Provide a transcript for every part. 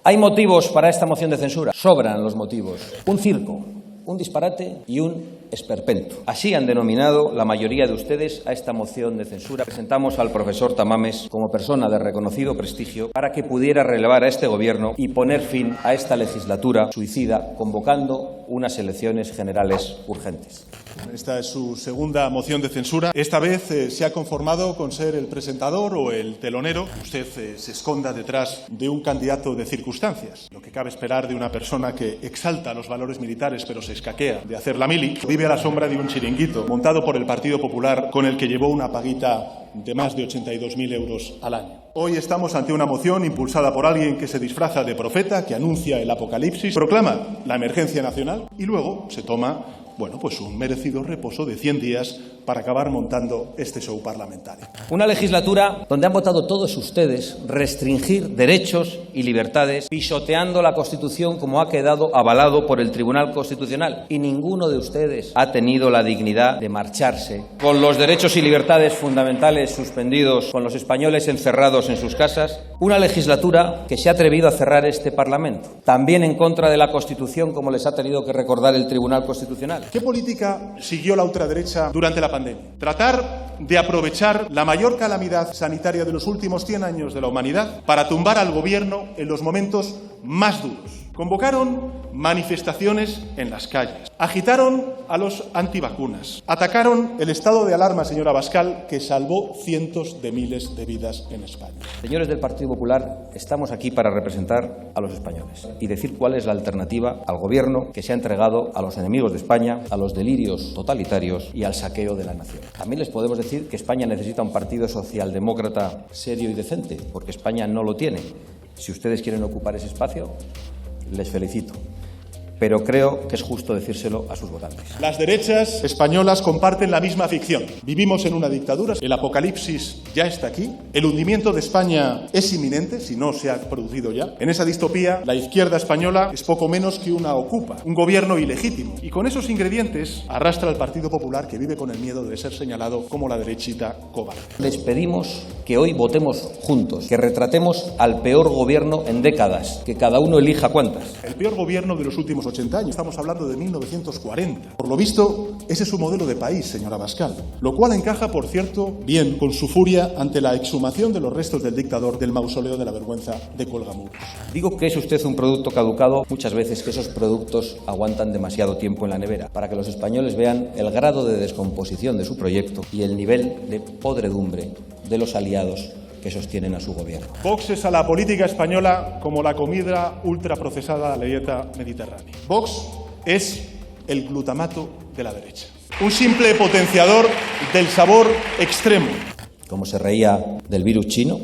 ¿Hay motivos para esta moción de censura? Sobran los motivos. Un circo, un disparate y un esperpento. Así han denominado la mayoría de ustedes a esta moción de censura. Presentamos al profesor Tamames como persona de reconocido prestigio para que pudiera relevar a este gobierno y poner fin a esta legislatura suicida, convocando unas elecciones generales urgentes. Esta es su segunda moción de censura. Esta vez se ha conformado con ser el presentador o el telonero. Usted se esconda detrás de un candidato de circunstancias. Lo que cabe esperar de una persona que exalta los valores militares pero se escaquea de hacer la mili, vive a la sombra de un chiringuito montado por el Partido Popular con el que llevó una paguita de más de 82.000 euros al año. Hoy estamos ante una moción impulsada por alguien que se disfraza de profeta, que anuncia el apocalipsis, proclama la emergencia nacional y luego se toma, pues un merecido reposo de 100 días para acabar montando este show parlamentario. Una legislatura donde han votado todos ustedes restringir derechos y libertades, pisoteando la Constitución como ha quedado avalado por el Tribunal Constitucional. Y ninguno de ustedes ha tenido la dignidad de marcharse con los derechos y libertades fundamentales suspendidos, con los españoles encerrados en sus casas. Una legislatura que se ha atrevido a cerrar este Parlamento, también en contra de la Constitución, como les ha tenido que recordar el Tribunal Constitucional. ¿Qué política siguió la ultraderecha durante la pandemia? Tratar de aprovechar la mayor calamidad sanitaria de los últimos 100 años de la humanidad para tumbar al gobierno en los momentos más duros. Convocaron manifestaciones en las calles, agitaron a los antivacunas, atacaron el estado de alarma, señora Abascal, que salvó cientos de miles de vidas en España. Señores del Partido Popular, estamos aquí para representar a los españoles y decir cuál es la alternativa al gobierno que se ha entregado a los enemigos de España, a los delirios totalitarios y al saqueo de la nación. También les podemos decir que España necesita un partido socialdemócrata serio y decente, porque España no lo tiene. Si ustedes quieren ocupar ese espacio, les felicito, pero creo que es justo decírselo a sus votantes. Las derechas españolas comparten la misma ficción. Vivimos en una dictadura, el apocalipsis ya está aquí, el hundimiento de España es inminente, si no se ha producido ya. En esa distopía, la izquierda española es poco menos que una ocupa, un gobierno ilegítimo. Y con esos ingredientes arrastra al Partido Popular, que vive con el miedo de ser señalado como la derechita cobarde. Les pedimos que hoy votemos juntos, que retratemos al peor gobierno en décadas, que cada uno elija cuántas. El peor gobierno de los últimos 80 años, estamos hablando de 1940. Por lo visto, ese es su modelo de país, señora Abascal, lo cual encaja, por cierto, bien con su furia ante la exhumación de los restos del dictador del mausoleo de la vergüenza de Cuelgamuros. Digo que es usted un producto caducado, muchas veces que esos productos aguantan demasiado tiempo en la nevera, para que los españoles vean el grado de descomposición de su proyecto y el nivel de podredumbre de los aliados que sostienen a su gobierno. Vox es a la política española como la comida ultraprocesada de la dieta mediterránea. Vox es el glutamato de la derecha. Un simple potenciador del sabor extremo. Como se reía del virus chino,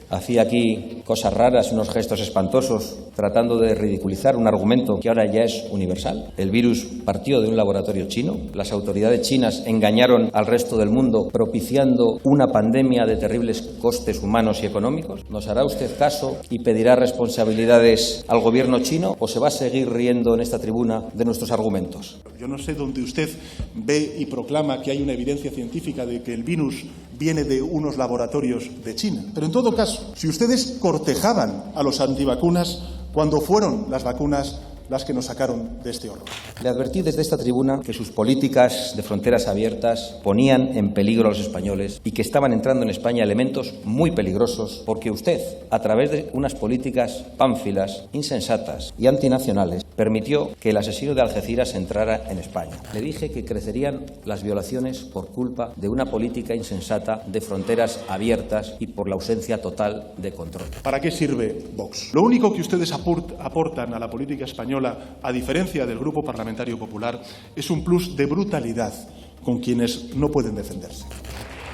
hacía aquí cosas raras, unos gestos espantosos, tratando de ridiculizar un argumento que ahora ya es universal. El virus partió de un laboratorio chino. Las autoridades chinas engañaron al resto del mundo, propiciando una pandemia de terribles costes humanos y económicos. ¿Nos hará usted caso y pedirá responsabilidades al gobierno chino o se va a seguir riendo en esta tribuna de nuestros argumentos? Yo no sé dónde usted ve y proclama que hay una evidencia científica de que el virus viene de unos laboratorios de China. Pero en todo caso, si ustedes cortejaban a los antivacunas cuando fueron las vacunas las que nos sacaron de este horror. Le advertí desde esta tribuna que sus políticas de fronteras abiertas ponían en peligro a los españoles y que estaban entrando en España elementos muy peligrosos porque usted, a través de unas políticas pánfilas, insensatas y antinacionales, permitió que el asesino de Algeciras entrara en España. Le dije que crecerían las violaciones por culpa de una política insensata de fronteras abiertas y por la ausencia total de control. ¿Para qué sirve Vox? Lo único que ustedes aportan a la política española, a diferencia del Grupo Parlamentario Popular, es un plus de brutalidad con quienes no pueden defenderse.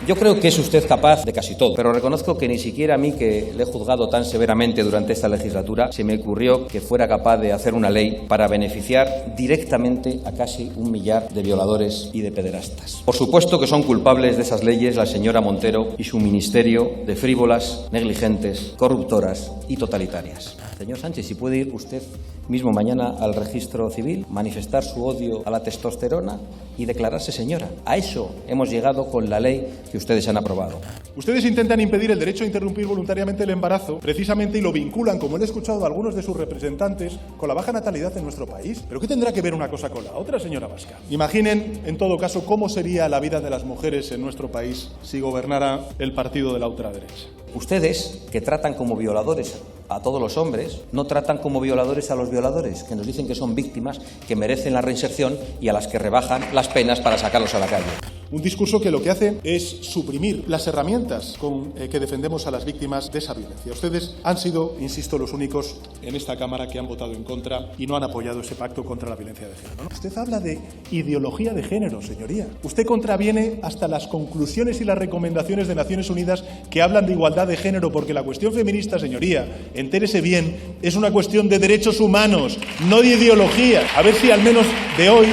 Yo creo que es usted capaz de casi todo, pero reconozco que ni siquiera a mí, que le he juzgado tan severamente durante esta legislatura, se me ocurrió que fuera capaz de hacer una ley para beneficiar directamente a casi 1 millar de violadores y de pederastas. Por supuesto que son culpables de esas leyes la señora Montero y su ministerio de frívolas, negligentes, corruptoras y totalitarias. Señor Sánchez, si puede ir usted mismo mañana al registro civil, manifestar su odio a la testosterona y declararse señora. A eso hemos llegado con la ley que ustedes han aprobado. Ustedes intentan impedir el derecho a interrumpir voluntariamente el embarazo, precisamente, y lo vinculan, como he escuchado a algunos de sus representantes, con la baja natalidad en nuestro país. ¿Pero qué tendrá que ver una cosa con la otra, señora Abascal? Imaginen, en todo caso, cómo sería la vida de las mujeres en nuestro país si gobernara el partido de la ultraderecha. Ustedes, que tratan como violadores a todos los hombres, no tratan como violadores a los violadores, que nos dicen que son víctimas, que merecen la reinserción y a las que rebajan las penas para sacarlos a la calle. Un discurso que lo que hace es suprimir las herramientas con que defendemos a las víctimas de esa violencia. Ustedes han sido, insisto, los únicos en esta Cámara que han votado en contra y no han apoyado ese pacto contra la violencia de género, ¿no? Usted habla de ideología de género, señoría. Usted contraviene hasta las conclusiones y las recomendaciones de Naciones Unidas que hablan de igualdad de género, porque la cuestión feminista, señoría, entérese bien, es una cuestión de derechos humanos, no de ideología. A ver si al menos de hoy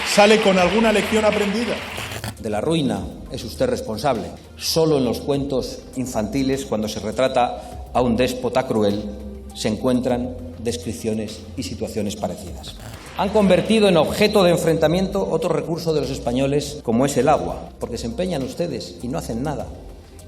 sale con alguna lección aprendida. De la ruina es usted responsable. Solo en los cuentos infantiles, cuando se retrata a un déspota cruel, se encuentran descripciones y situaciones parecidas. Han convertido en objeto de enfrentamiento otro recurso de los españoles, como es el agua, porque se empeñan ustedes, y no hacen nada,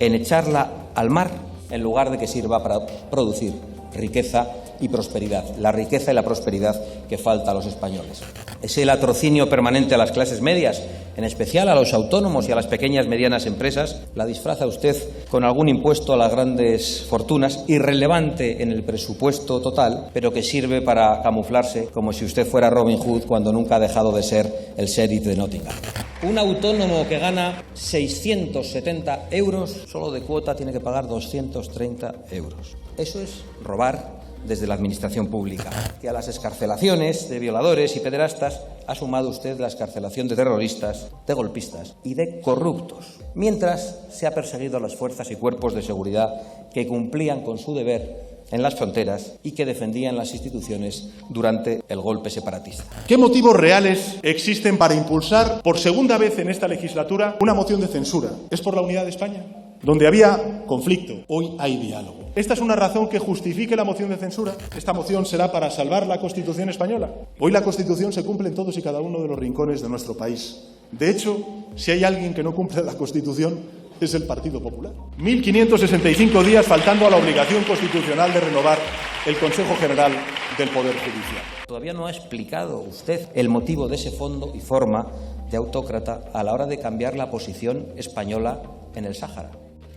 en echarla al mar en lugar de que sirva para producir riqueza y prosperidad, la riqueza y la prosperidad que falta a los españoles. Es el latrocinio permanente a las clases medias, en especial a los autónomos y a las pequeñas y medianas empresas. La disfraza usted con algún impuesto a las grandes fortunas, irrelevante en el presupuesto total, pero que sirve para camuflarse como si usted fuera Robin Hood cuando nunca ha dejado de ser el sheriff de Nottingham. Un autónomo que gana 670 euros, solo de cuota tiene que pagar 230 euros. Eso es robar desde la administración pública. Que a las excarcelaciones de violadores y pederastas ha sumado usted la excarcelación de terroristas, de golpistas y de corruptos, mientras se ha perseguido a las fuerzas y cuerpos de seguridad que cumplían con su deber en las fronteras y que defendían las instituciones durante el golpe separatista. ¿Qué motivos reales existen para impulsar por segunda vez en esta legislatura una moción de censura? ¿Es por la unidad de España? Donde había conflicto, hoy hay diálogo. ¿Esta es una razón que justifique la moción de censura? ¿Esta moción será para salvar la Constitución española? Hoy la Constitución se cumple en todos y cada uno de los rincones de nuestro país. De hecho, si hay alguien que no cumple la Constitución, es el Partido Popular. 1.565 días faltando a la obligación constitucional de renovar el Consejo General del Poder Judicial. Todavía no ha explicado usted el motivo de ese fondo y forma de autócrata a la hora de cambiar la posición española en el Sáhara.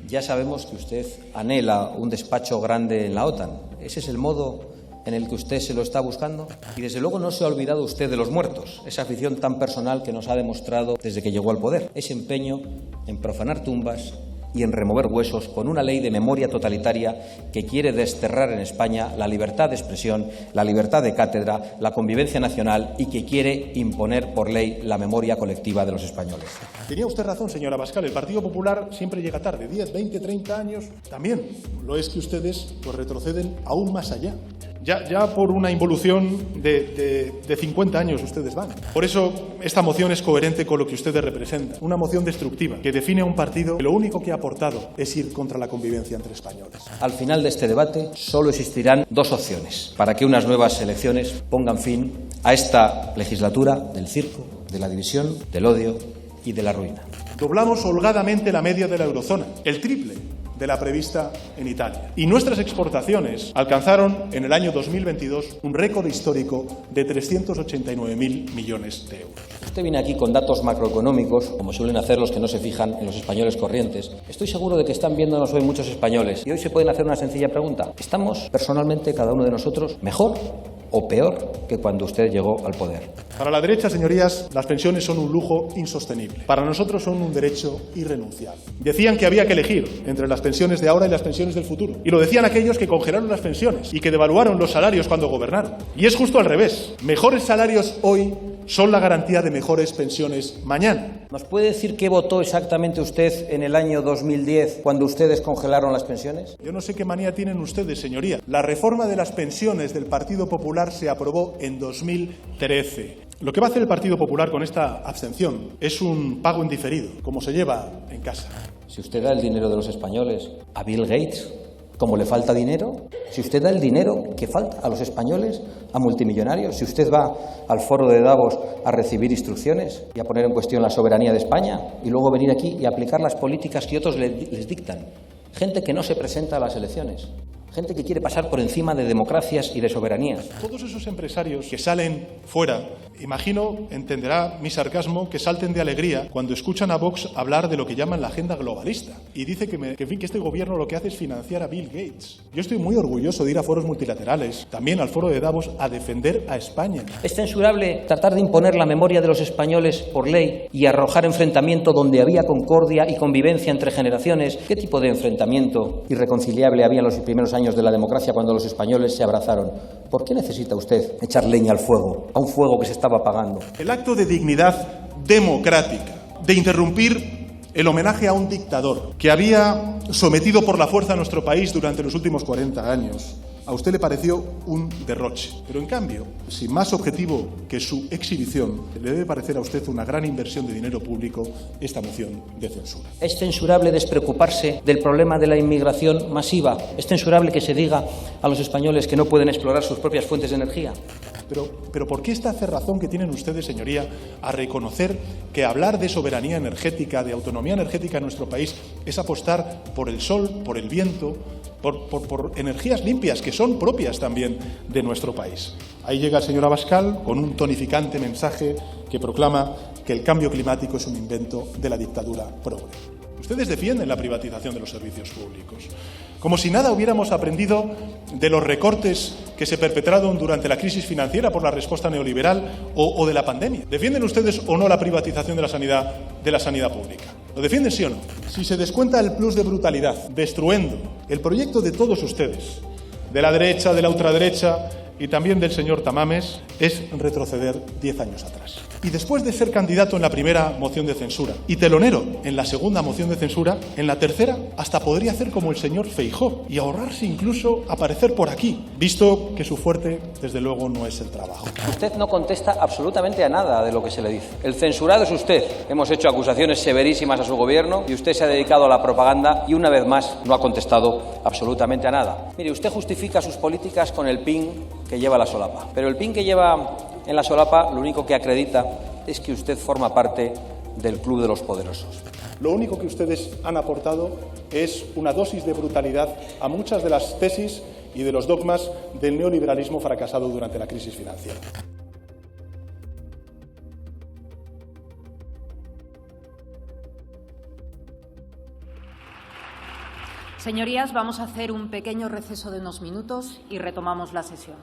Ya sabemos que usted anhela un despacho grande en la OTAN. ¿Ese es el modo en el que usted se lo está buscando? Y desde luego no se ha olvidado usted de los muertos, esa afición tan personal que nos ha demostrado desde que llegó al poder, ese empeño en profanar tumbas y en remover huesos con una ley de memoria totalitaria que quiere desterrar en España la libertad de expresión, la libertad de cátedra, la convivencia nacional y que quiere imponer por ley la memoria colectiva de los españoles. Tenía usted razón, señora Abascal, el Partido Popular siempre llega tarde, 10, 20, 30 años. También lo es que ustedes retroceden aún más allá. Ya por una involución de 50 años ustedes van. Por eso esta moción es coherente con lo que ustedes representan. Una moción destructiva que define a un partido que lo único que ha aportado es ir contra la convivencia entre españoles. Al final de este debate solo existirán dos opciones para que unas nuevas elecciones pongan fin a esta legislatura del circo, de la división, del odio y de la ruina. Doblamos holgadamente la media de la eurozona, el triple de la prevista en Italia. Y nuestras exportaciones alcanzaron en el año 2022 un récord histórico de 389.000 millones de euros. Usted viene aquí con datos macroeconómicos, como suelen hacer los que no se fijan en los españoles corrientes. Estoy seguro de que están viéndonos hoy muchos españoles y hoy se pueden hacer una sencilla pregunta. ¿Estamos personalmente, cada uno de nosotros, mejor o peor que cuando usted llegó al poder? Para la derecha, señorías, las pensiones son un lujo insostenible. Para nosotros son un derecho irrenunciable. Decían que había que elegir entre las pensiones de ahora y las pensiones del futuro. Y lo decían aquellos que congelaron las pensiones y que devaluaron los salarios cuando gobernaron. Y es justo al revés. Mejores salarios hoy son la garantía de mejores pensiones mañana. ¿Nos puede decir qué votó exactamente usted en el año 2010 cuando ustedes congelaron las pensiones? Yo no sé qué manía tienen ustedes, señoría. La reforma de las pensiones del Partido Popular se aprobó en 2013. Lo que va a hacer el Partido Popular con esta abstención es un pago indiferido, como se lleva en casa. Si usted da el dinero de los españoles a Bill Gates, Como le falta dinero, si usted da el dinero que falta a los españoles, a multimillonarios, si usted va al foro de Davos a recibir instrucciones y a poner en cuestión la soberanía de España y luego venir aquí y aplicar las políticas que otros les dictan. Gente que no se presenta a las elecciones. Gente que quiere pasar por encima de democracias y de soberanías. Todos esos empresarios que salen fuera, imagino, entenderá mi sarcasmo, que salten de alegría cuando escuchan a Vox hablar de lo que llaman la agenda globalista. Y dice que este gobierno lo que hace es financiar a Bill Gates. Yo estoy muy orgulloso de ir a foros multilaterales, también al foro de Davos, a defender a España. ¿Es censurable tratar de imponer la memoria de los españoles por ley y arrojar enfrentamiento donde había concordia y convivencia entre generaciones? ¿Qué tipo de enfrentamiento irreconciliable había en los primeros años de la democracia cuando los españoles se abrazaron? ¿Por qué necesita usted echar leña al fuego, a un fuego que se estaba apagando? El acto de dignidad democrática, de interrumpir el homenaje a un dictador que había sometido por la fuerza a nuestro país durante los últimos 40 años, a usted le pareció un derroche. Pero en cambio, sin más objetivo que su exhibición, le debe parecer a usted una gran inversión de dinero público esta moción de censura. ¿Es censurable despreocuparse del problema de la inmigración masiva? ¿Es censurable que se diga a los españoles que no pueden explorar sus propias fuentes de energía? Pero ¿por qué esta cerrazón que tienen ustedes, señoría, a reconocer que hablar de soberanía energética, de autonomía energética en nuestro país, es apostar por el sol, por el viento, por energías limpias que son propias también de nuestro país? Ahí llega el señor Abascal con un tonificante mensaje que proclama que el cambio climático es un invento de la dictadura progre. Ustedes defienden la privatización de los servicios públicos, como si nada hubiéramos aprendido de los recortes que se perpetraron durante la crisis financiera por la respuesta neoliberal o de la pandemia. ¿Defienden ustedes o no la privatización de la sanidad pública? ¿Lo defienden, sí o no? Si se descuenta el plus de brutalidad, destruyendo el proyecto de todos ustedes, de la derecha, de la ultraderecha y también del señor Tamames, es retroceder 10 años atrás. Y después de ser candidato en la primera moción de censura y telonero en la segunda moción de censura, en la tercera hasta podría hacer como el señor Feijóo y ahorrarse incluso aparecer por aquí, visto que su fuerte, desde luego, no es el trabajo. Usted no contesta absolutamente a nada de lo que se le dice. El censurado es usted. Hemos hecho acusaciones severísimas a su gobierno y usted se ha dedicado a la propaganda y una vez más no ha contestado absolutamente a nada. Mire, usted justifica sus políticas con el PIN que lleva la solapa, pero el PIN que lleva en la solapa lo único que acredita es que usted forma parte del club de los poderosos. Lo único que ustedes han aportado es una dosis de brutalidad a muchas de las tesis y de los dogmas del neoliberalismo fracasado durante la crisis financiera. Señorías, vamos a hacer un pequeño receso de unos minutos y retomamos la sesión.